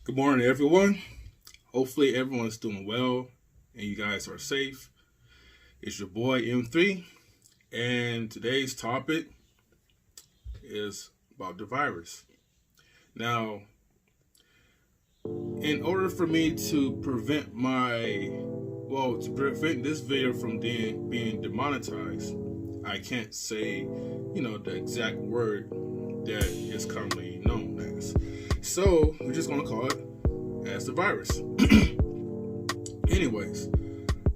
Good morning, everyone. Hopefully, everyone's doing well and you guys are safe. It's your boy M3, and today's topic is about the virus. Now, in order for me to to prevent this video from being demonetized, I can't say, the exact word that is commonly known as. So, we're just going to call it as the virus. Anyways,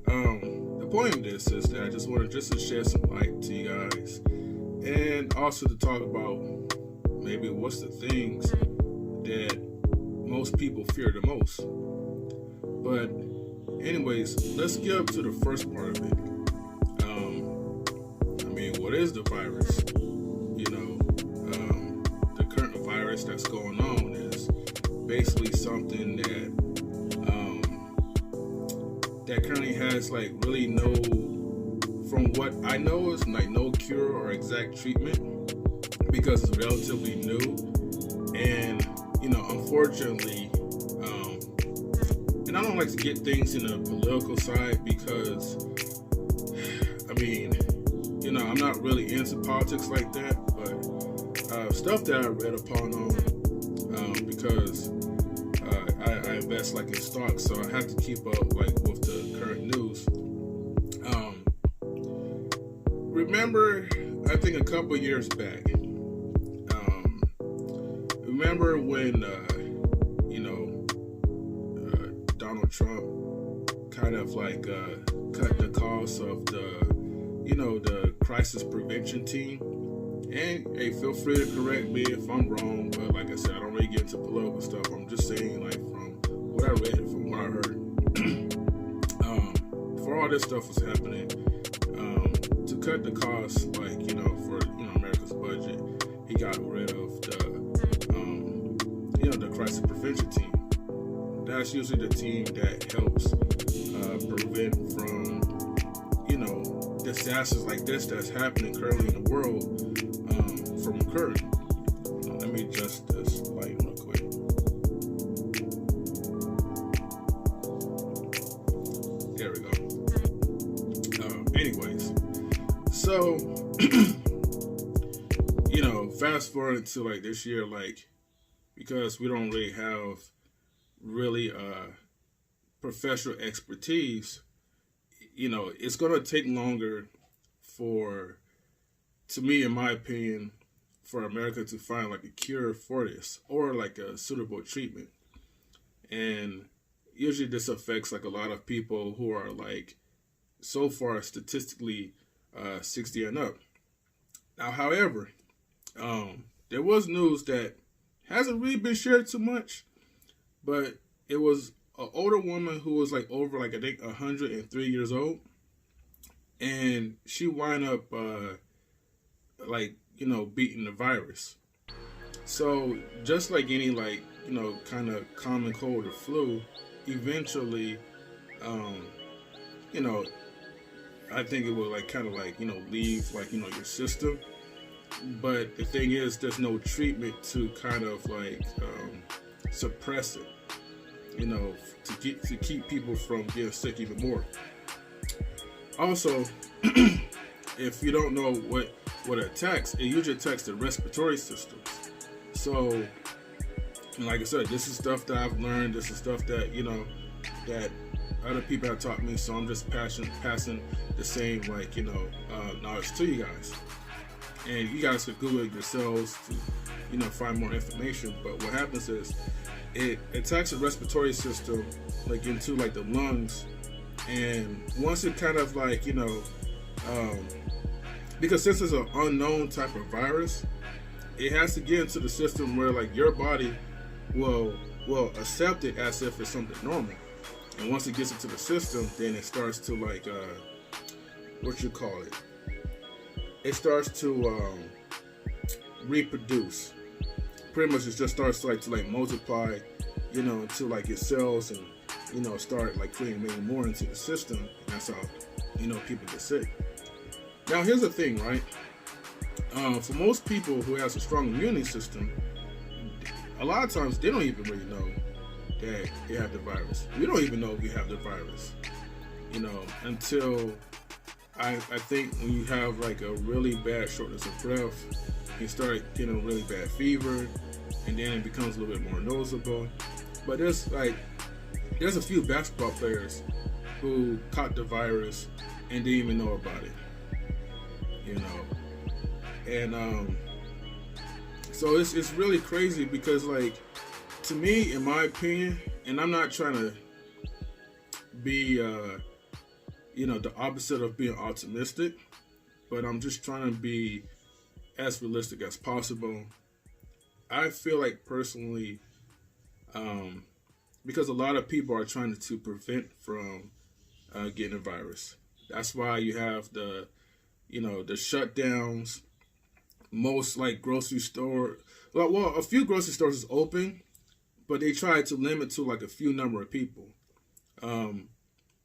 the point of this is that I just wanted to shed some light to you guys, and also to talk about maybe what's the things that most people fear the most. But anyways, let's get up to the first part of it. What is the virus? The current virus that's going on is basically something that currently has really no, from what I know, is no cure or exact treatment because it's relatively new. And unfortunately, and I don't like to get things in a political side because I'm not really into politics like that, but stuff that I read upon because I invest in stocks, so I have to keep up with the current news. Remember, I think a couple years back, remember when Donald Trump kind of cut the cost of the crisis prevention team. And hey, feel free to correct me if I'm wrong, but like I said, I don't really get into political stuff. I'm just saying from what I read, from what I heard. Before all this stuff was happening, to cut the costs, for America's budget, he got rid of the crisis prevention team. That's usually the team that helps prevent from disasters like this that's happening currently in the world from occurring. Let me adjust this light real quick. There we go. Anyways, so fast forward to this year, because we don't really have really professional expertise. It's going to take longer to me, in my opinion, for America to find a cure for this or a suitable treatment. And usually this affects a lot of people who are so far statistically 60 and up. Now, however, there was news that hasn't really been shared too much, but it was an older woman who was over I think 103 years old, and she wound up beating the virus. So just like any kind of common cold or flu, eventually I think it will leave your system. But the thing is, there's no treatment to kind of suppress it, to keep people from getting sick even more. Also, if you don't know what it attacks, it usually attacks the respiratory system. So, like I said, this is stuff that I've learned. This is stuff that that other people have taught me. So I'm just passing the same knowledge to you guys. And you guys could Google it yourselves to find more information. But what happens is it attacks the respiratory system into the lungs, and once it kind of because since it's an unknown type of virus, it has to get into the system where your body will accept it as if it's something normal. And once it gets into the system, then it starts to it starts to reproduce. Pretty much it just starts to multiply, until your cells and start creating many more into the system. And that's how people get sick. Now here's the thing, right? For most people who has a strong immune system, a lot of times they don't even really know that you have the virus. We don't even know if you have the virus, until I think when you have like a really bad shortness of breath, you start getting a really bad fever, and then it becomes a little bit more noticeable. But there's a few basketball players who caught the virus and didn't even know about it, and so it's really crazy because, like, to me, in my opinion, and I'm not trying to be the opposite of being optimistic, but I'm just trying to be as realistic as possible. I feel like personally, because a lot of people are trying to prevent from getting a virus. That's why you have the shutdowns. Most like grocery store, well, a few grocery stores is open, but they try to limit to like a few number of people.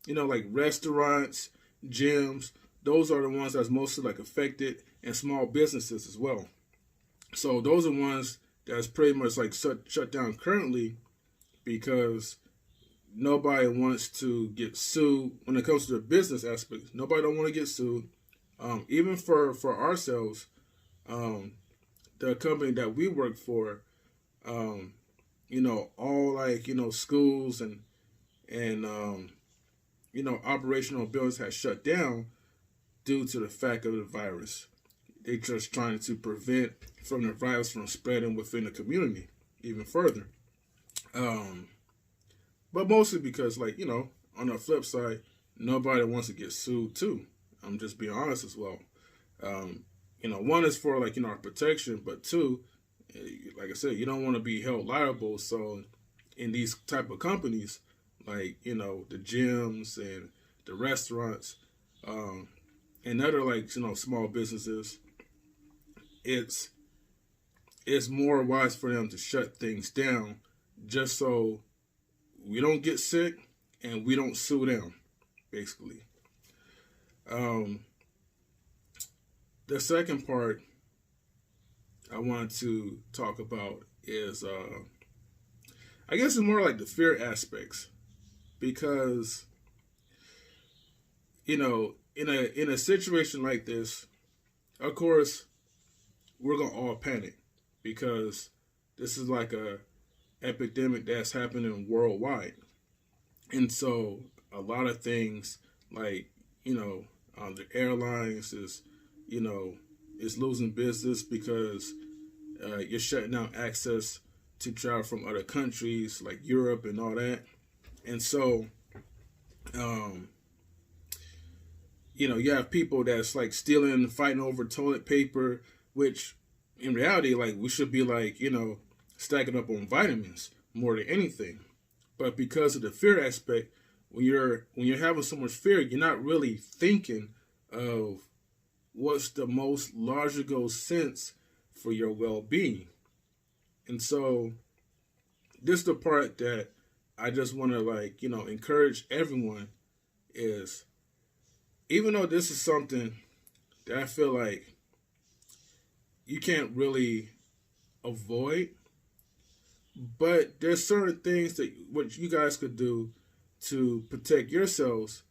Like restaurants, gyms, those are the ones that's mostly like affected, and small businesses as well. So those are ones that's pretty much like shut down currently, because nobody wants to get sued when it comes to the business aspect. Nobody don't want to get sued. Even for ourselves, the company that we work for, all like, schools and operational buildings had shut down due to the fact of the virus. They just trying to prevent from the virus from spreading within the community even further. But mostly because, like, on the flip side, nobody wants to get sued too. I'm just being honest as well. One is for like, our protection, but two, like I said, you don't want to be held liable. So in these type of companies, like, the gyms and the restaurants, and other like, small businesses, it's more wise for them to shut things down just so we don't get sick and we don't sue them, basically. The second part I want to talk about is, I guess it's more like the fear aspects, because, in a situation like this, of course, we're gonna all panic because this is like a epidemic that's happening worldwide, and so a lot of things like the airlines is losing business because you're shutting down access to travel from other countries like Europe and all that. And so, you have people that's like stealing, fighting over toilet paper, which in reality, like, we should be like, stacking up on vitamins more than anything. But because of the fear aspect, when you're having so much fear, you're not really thinking of what's the most logical sense for your well-being. And so this is the part that I just want to, like, encourage everyone is, even though this is something that I feel like you can't really avoid, but there's certain things that what you guys could do to protect yourselves.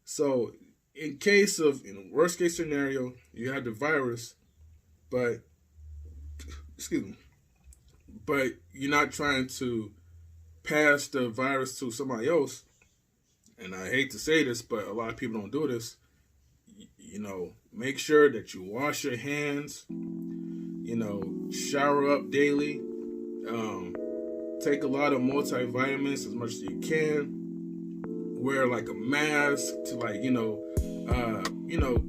So in case of, in a worst case scenario, you have the virus, but you're not trying to pass the virus to somebody else. And I hate to say this, but a lot of people don't do this. Make sure that you wash your hands, shower up daily, take a lot of multivitamins as much as you can, wear like a mask to like,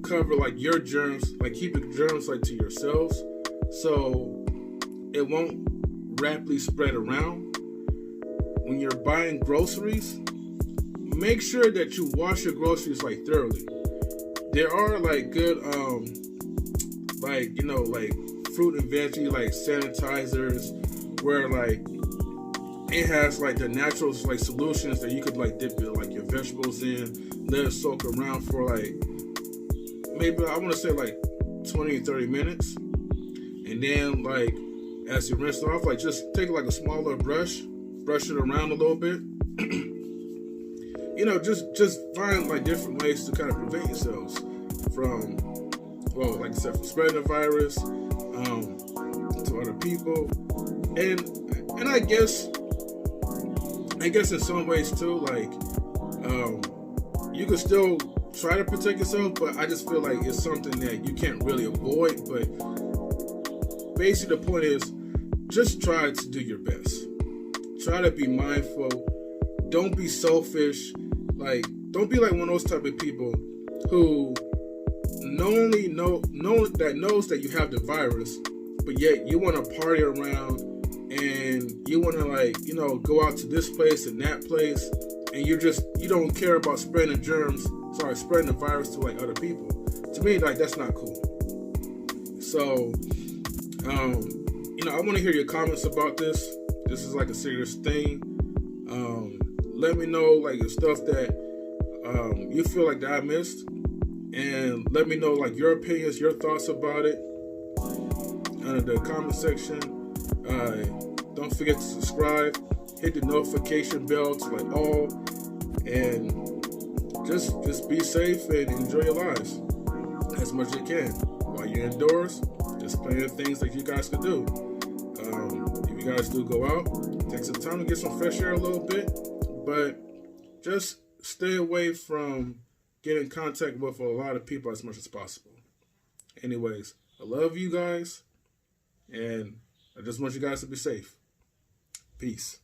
cover like your germs, like keep the germs like to yourselves, so it won't rapidly spread around. When you're buying groceries, make sure that you wash your groceries like thoroughly. There are like good, like fruit and veggie like sanitizers, where like it has like the natural like solutions that you could like dip like your vegetables in, let it soak around for like maybe I want to say like 20 or 30 minutes, and then like as you rinse it off, like just take like a smaller brush brush it around a little bit. Just find like different ways to kind of prevent yourselves from, well, like I said, from spreading the virus to other people, and I guess in some ways too, like you can still try to protect yourself, but I just feel like it's something that you can't really avoid. But basically, the point is, just try to do your best. Try to be mindful. Don't be selfish. Like, don't be like one of those type of people who knows that you have the virus, but yet you want to party around and you want to, like, go out to this place and that place, and you don't care about spreading the virus to like other people. To me, like, that's not cool. So, I want to hear your comments about this. This is like a serious thing. Let me know like the stuff that you feel like that I missed, and let me know like your opinions, your thoughts about it under the comment section. Don't forget to subscribe, hit the notification bell to like all, and just be safe and enjoy your lives as much as you can while you're indoors. Just plenty of things that you guys can do. If you guys do go out, take some time to get some fresh air a little bit, but just stay away from getting in contact with a lot of people as much as possible. Anyways, I love you guys, and I just want you guys to be safe. Peace.